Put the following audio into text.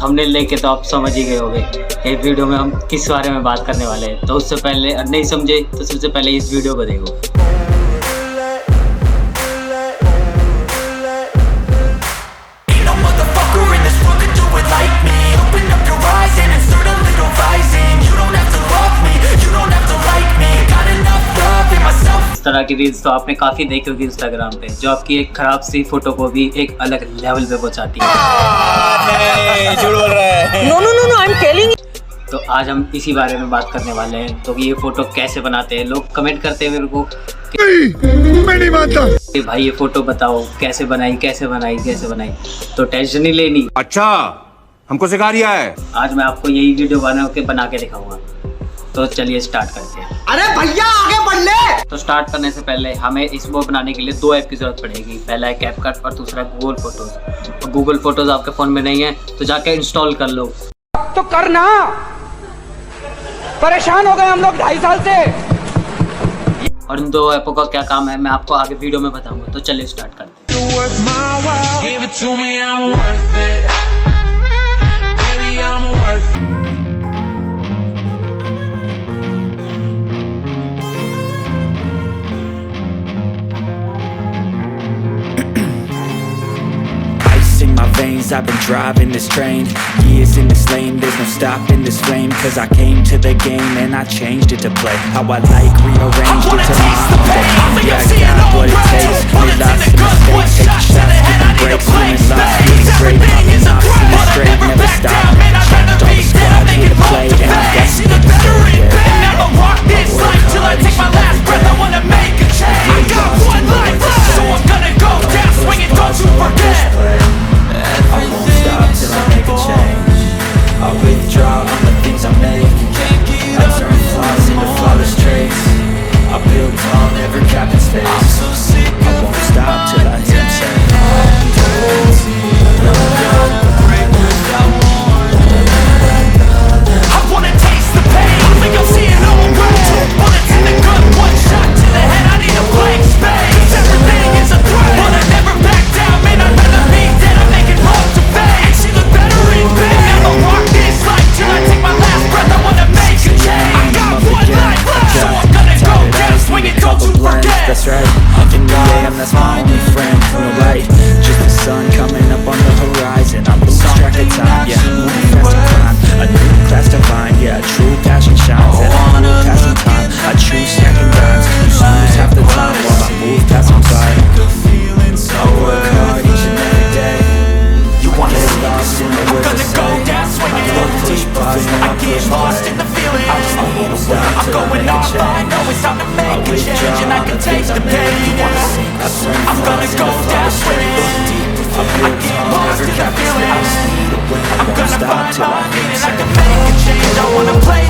Thumbnail लेके तो आप समझ ही गए होंगे कि वीडियो में हम किस बारे में बात करने वाले हैं। तो उससे पहले नहीं समझे तो सबसे पहले इस वीडियो को देखो। तरह की रील्स तो आपने काफी देखी होगी इंस्टाग्राम पे, जो आपकी एक खराब सी फोटो को भी एक अलग लेवल पे पहुंचाती है। झूठ बोल रहा है। No I am telling. तो आज हम इसी बारे में बात करने वाले हैं। तो ये फोटो कैसे बनाते हैं, लोग कमेंट करते हैं मेरे को मैं नहीं मानता कि भाई ये फोटो बताओ कैसे बनाई कैसे बनाई कैसे बनाई। तो टेंशन नहीं लेनी। अच्छा हमको सिखा रिया है। आज मैं आपको यही वीडियो बना के दिखाऊंगा। तो चलिए स्टार्ट करते हैं। अरे भैया आगे बढ़ ले। तो स्टार्ट करने से पहले हमें इसको बनाने के लिए 2 ऐप की जरूरत पड़ेगी। पहला है कैपकट और दूसरा है गूगल फोटोज। और गूगल फोटोज आपके फोन में नहीं है तो जाके इंस्टॉल कर लो। तो करना, परेशान हो गए हम लोग 2.5 साल से। और इन 2 ऐपों का क्या काम है मैं आपको आगे वीडियो में बताऊंगा। तो चलिए स्टार्ट करते हैं। veins, I've been driving this train, years in this lane, there's no stopping this flame, cause I came to the game and I changed it to play how I like, rearranged it to my own way. Yeah, I got what it takes, made lots of mistakes, taking shots, taking breaks, winning lots, getting straight, popping off, seeing straight, never stop, changed all the squad here to play, and I'm destined to stay there. Never walk this life till I take my last breath, I wanna make a change, I got one life left, so I'm gonna go down swinging, don't you forget. I won't stop till I make a change. I withdraw on the things I make. I turn flaws into flawless traits. I build tall, never cap in space. I won't stop till I hear him say I wanna taste the pain. I think I'm seeing all right. 2 bullets in the gun, 1 shot to the head. I need a blank space. Everything is a threat, but I never back down. Man, I'd rather be dead. I'm making love to fame. She look better in bed. Never walk this life till I take my last breath. I wanna make a change. I got 1 life left, so I'm gonna go down swinging. Don't you forget. That's right. In the AM, that's my only friend. No light, just the sun coming up on the horizon. I'm losing track of time. Yeah, moving fast to climb. A new class to find. Yeah, a true passion shines. And I'm moving past some time. I choose stacking dimes. You snooze half the time while I move past some time. I work hard each and every day. You wanna see lost in the words I say. I love to push bars, I get lost in the feeling. I just need a way. I'm going off, I know it's time to make a change, and I can take the pain. I'm gonna go down swimming. I get lost in the feeling. I'm gonna find my meaning. I can make a change. I wanna play